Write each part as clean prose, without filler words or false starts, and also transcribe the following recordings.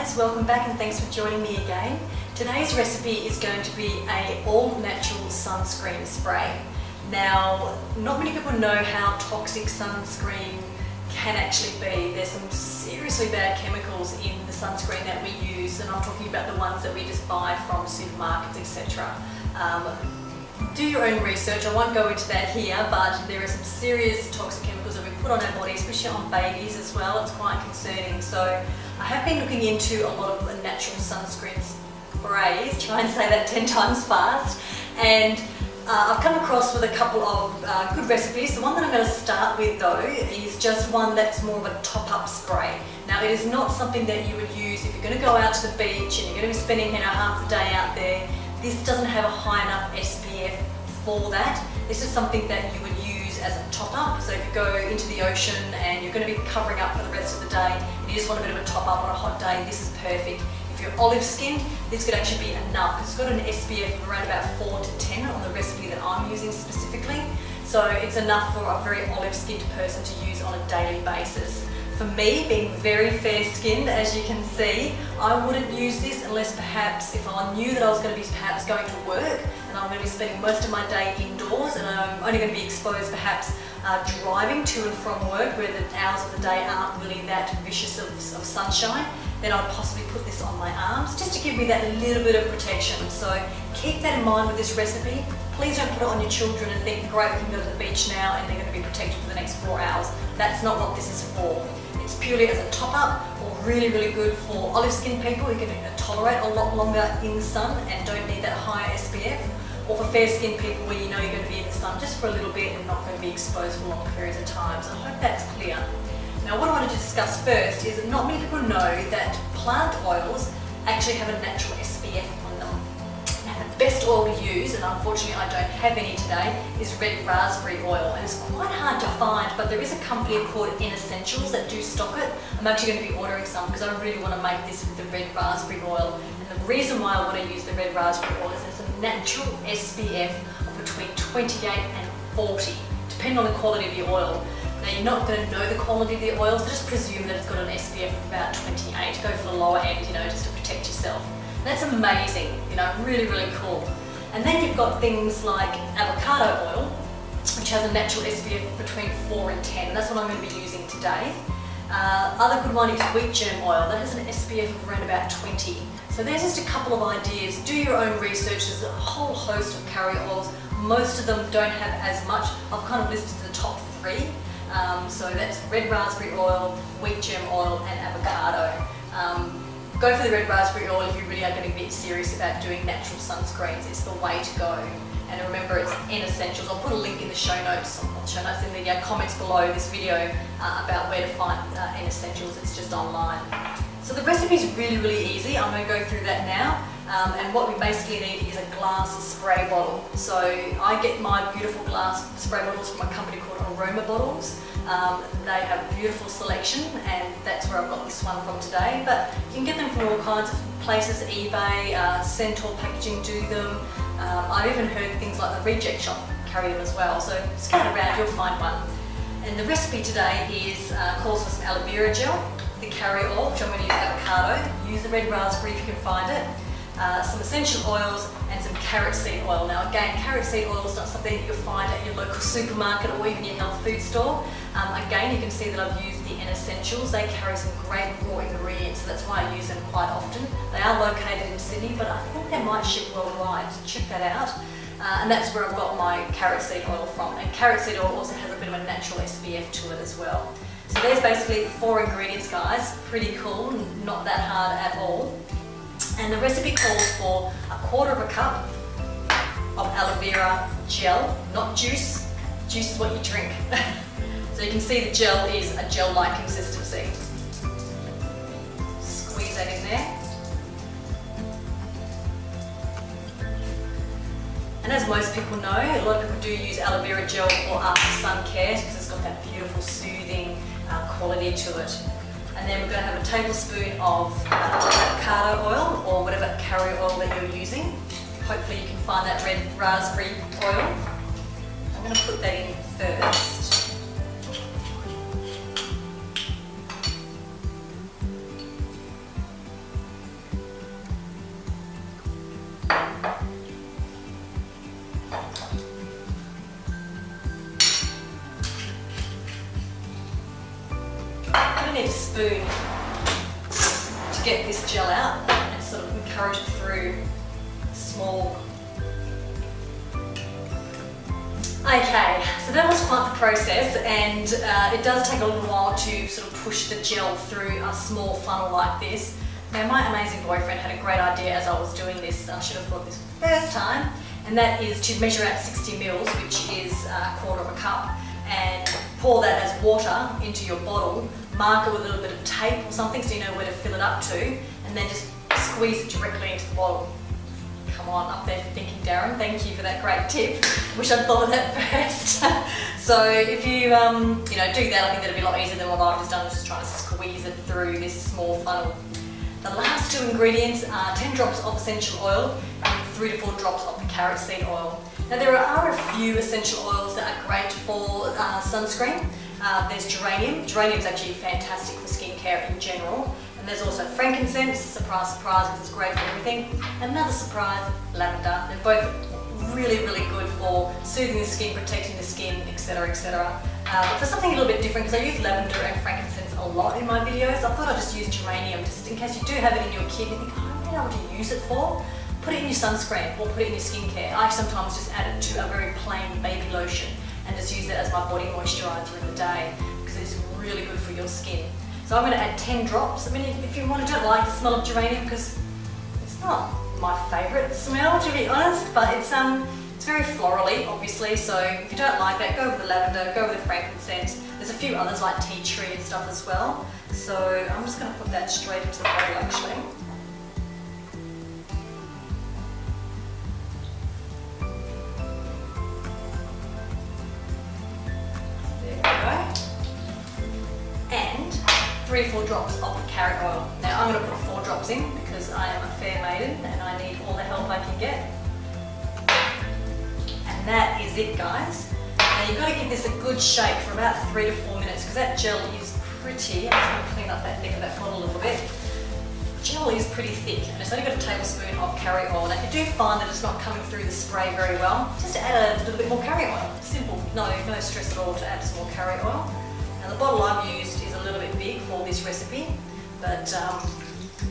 guys, welcome back and thanks for joining me again. Today's recipe is going to be a all-natural sunscreen spray. Now, not many people know how toxic sunscreen can actually be. There's some seriously bad chemicals in the sunscreen that we use, and I'm talking about the ones that we just buy from supermarkets, etc. Do your own research. I won't go into that here, but there are some serious toxic chemicals that we put on our bodies, especially on babies as well. It's quite concerning. So I have been looking into a lot of natural sunscreen sprays, try and say that 10 times fast, and I've come across with a couple of good recipes. The one that I'm going to start with though is just one that's more of a top-up spray. Now it is not something that you would use if you're going to go out to the beach and you're going to be spending half the day out there. This doesn't have a high enough SPF for that. This is something that you would use as a top-up. So if you go into the ocean and you're going to be covering up for the rest of the day and you just want a bit of a top-up on a hot day, this is perfect. If you're olive skinned, this could actually be enough. It's got an SPF of around about 4 to 10 on the recipe that I'm using specifically. So it's enough for a very olive skinned person to use on a daily basis. For me, being very fair skinned, as you can see, I wouldn't use this unless perhaps if I knew that I was going to be perhaps going to work and I'm going to be spending most of my day indoors and I'm only going to be exposed perhaps driving to and from work where the hours of the day aren't really that vicious of sunshine, then I'd possibly put this on my arms just to give me that little bit of protection. So keep that in mind with this recipe. Please don't put it on your children and think, great, we can go to the beach now and they're going to be protected for the next 4 hours. That's not what this is for. It's purely as a top-up, or really, really good for olive-skinned people who can tolerate a lot longer in the sun and don't need that higher SPF, or for fair-skinned people where you know you're going to be in the sun just for a little bit and not going to be exposed for long periods of time. So I hope that's clear. Now what I wanted to discuss first is that not many people know that plant oils actually have a natural SPF on them. Now the best oil to use, and unfortunately I don't have any today, is red raspberry oil. And it's quite hard to find, but there is a company called Essentials that do stock it. I'm actually going to be ordering some because I really want to make this with the red raspberry oil. And the reason why I want to use the red raspberry oil is it's a natural SPF of between 28 and 40, depending on the quality of the oil. Now you're not going to know the quality of the oil, so just presume that it's got an SPF of about 28. Go for the lower end, just to protect yourself. And that's amazing, really, really cool. And then you've got things like avocado oil, which has a natural SPF between 4 and 10, and that's what I'm going to be using today. Other good one is wheat germ oil. That has an SPF of around about 20. So there's just a couple of ideas. Do your own research. There's a whole host of carrier oils. Most of them don't have as much. I've kind of listed the top 3. So that's red raspberry oil, wheat germ oil and avocado. Go for the red raspberry oil if you really are going to get serious about doing natural sunscreens. It's the way to go. And remember, it's Essentials. I'll put a link in the show notes, in the comments below this video about where to find Essentials. It's just online. So the recipe is really, really easy. I'm going to go through that now. And what we basically need is a glass spray bottle. So I get my beautiful glass spray bottles from a company called Aroma Bottles. They have a beautiful selection, and that's where I've got this one from today. But you can get them from all kinds of places, eBay, Centaur Packaging do them. I've even heard things like the Reject Shop carry them as well. So scout around, you'll find one. And the recipe today is calls for some aloe vera gel, the carrier oil, which I'm going to use avocado. Use the red raspberry if you can find it. Some essential oils and some carrot seed oil. Now again, carrot seed oil is not something that you'll find at your local supermarket or even your health food store. Again, you can see that I've used the Essentials. They carry some great raw ingredients, so that's why I use them quite often. They are located in Sydney, but I think they might ship worldwide, so check that out. And that's where I've got my carrot seed oil from. And carrot seed oil also has a bit of a natural SPF to it as well. So there's basically 4 ingredients, guys. Pretty cool, not that hard at all. And the recipe calls for 1/4 cup of aloe vera gel, not juice. Juice is what you drink. So you can see the gel is a gel-like consistency. Squeeze that in there. And as most people know, a lot of people do use aloe vera gel for after sun care because it's got that beautiful soothing quality to it. And then we're going to have a tablespoon of avocado oil or whatever carrier oil that you're using. Hopefully you can find that red raspberry oil. I'm going to put that in first. only need a spoon to get this gel out and sort of encourage it through small. Okay, so that was quite the process, and it does take a little while to sort of push the gel through a small funnel like this. Now my amazing boyfriend had a great idea as I was doing this. I should have thought this first time, and that is to measure out 60 mils, which is a quarter of a cup, and pour that as water into your bottle, mark it with a little bit of tape or something so you know where to fill it up to, and then just squeeze it directly into the bottle. Come on, up there for thinking, Darren. Thank you for that great tip. Wish I'd thought of that first. So if you do that, I think that'll be a lot easier than what I've just done, just trying to squeeze it through this small funnel. The last two ingredients are 10 drops of essential oil and 3 to 4 drops of the carrot seed oil. Now there are a few essential oils that are great for sunscreen. There's geranium. Geranium is actually fantastic for skincare in general. And there's also frankincense, surprise, surprise, because it's great for everything. And another surprise, lavender. They're both really, really good for soothing the skin, protecting the skin, etc., etc. But for something a little bit different, because I use lavender and frankincense a lot in my videos, I thought I'd just use geranium, just in case you do have it in your kit and you think, I don't really know what to use it for. Put it in your sunscreen or put it in your skincare. I sometimes just add it to a very plain baby lotion and just use it as my body moisturiser in the day, because it's really good for your skin. So I'm going to add 10 drops. I mean, if you want to, don't like the smell of geranium, because it's not my favourite smell, to be honest, but it's very florally, obviously, so if you don't like that, go with the lavender, go with the frankincense. There's a few others like tea tree and stuff as well. So I'm just going to put that straight into the bottle actually. There we go. And 3 to 4 drops of the carrot oil. Now I'm going to put 4 drops in because I am a fair maiden and I need all the help I can get. And that is it, guys. Now you've got to give this a good shake for about 3 to 4 minutes, because that gel is pretty, I'm just going to clean up that neck of that bottle a little bit. Gel is pretty thick, and it's only got a tablespoon of carrot oil. Now if you do find that it's not coming through the spray very well, just add a little bit more carrot oil. Simple, no stress at all to add some more carrot oil. Now the bottle I've used is a little bit big for this recipe, but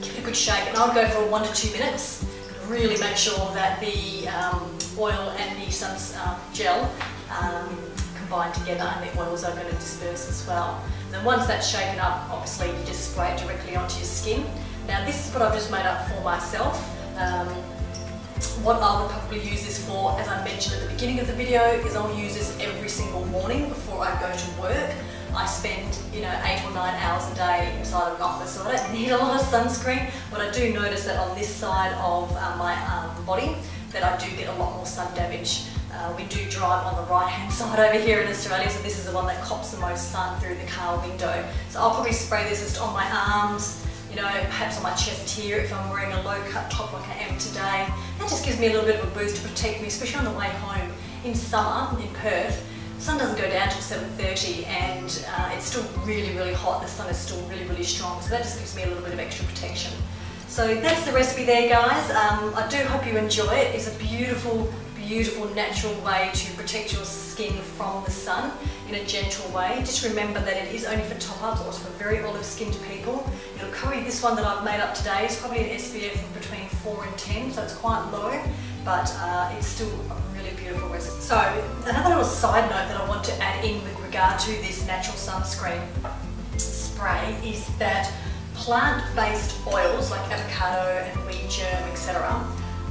give it a good shake, and I'll go for 1 to 2 minutes. Really make sure that the oil and the gel combine together, and the oils are going to disperse as well. And then once that's shaken up, obviously you just spray it directly onto your skin. Now this is what I've just made up for myself. What I would probably use this for, as I mentioned at the beginning of the video, is I'll use this every single morning before I go to work. I spend 8 or 9 hours a day inside of an office, so I don't need a lot of sunscreen, but I do notice that on this side of my body that I do get a lot more sun damage. We do drive on the right hand side over here in Australia, so this is the one that cops the most sun through the car window. So I'll probably spray this just on my arms, perhaps on my chest here if I'm wearing a low cut top like I am today. That just gives me a little bit of a boost to protect me, especially on the way home. In summer in Perth, the sun doesn't go down till 7:30, and it's still really, really hot. The sun is still really, really strong, so that just gives me a little bit of extra protection. So that's the recipe there, guys. I do hope you enjoy it. It's a beautiful, beautiful natural way to protect your skin from the sun in a gentle way. Just remember that it is only for top-ups, or it's for very olive-skinned people. It'll cover this one that I've made up today. It's probably an SPF of between 4 and 10, so it's quite low, but it's still a really beautiful recipe. So another little side note that I want to add in with regard to this natural sunscreen spray is that plant-based oils like avocado and wheat germ, etc.,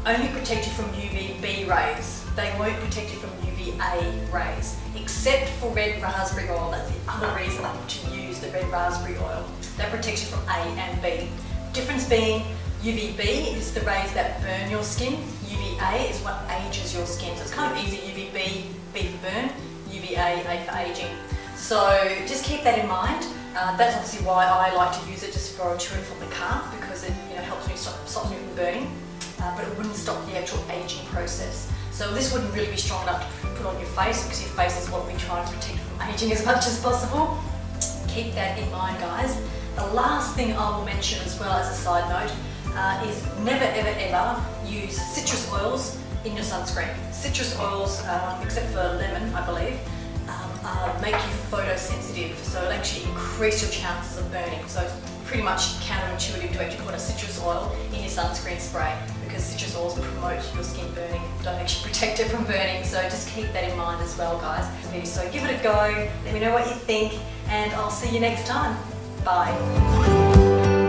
only protect you from UVB rays. They won't protect you from UVA rays, except for red raspberry oil. That's the other reason to use the red raspberry oil. That protects you from A and B. Difference being, UVB is the rays that burn your skin. UVA is what ages your skin. So it's kind of easy. UVB, B for burn, UVA, A for aging. So just keep that in mind. That's obviously why I like to use it just for to and from the car, because it helps me stop me from burning, but it wouldn't stop the actual aging process. So this wouldn't really be strong enough to put on your face, because your face is what we try to protect from aging as much as possible. Keep that in mind, guys. The last thing I will mention as well as a side note is never ever ever use citrus oils in your sunscreen. Citrus oils, except for lemon, I believe, make you photosensitive, so it'll actually increase your chances of burning. So it's pretty much counterintuitive to actually put a citrus oil in your sunscreen spray, because citrus oils promote your skin burning, don't actually protect it from burning. So just keep that in mind as well, guys. So give it a go, let me know what you think, and I'll see you next time. Bye.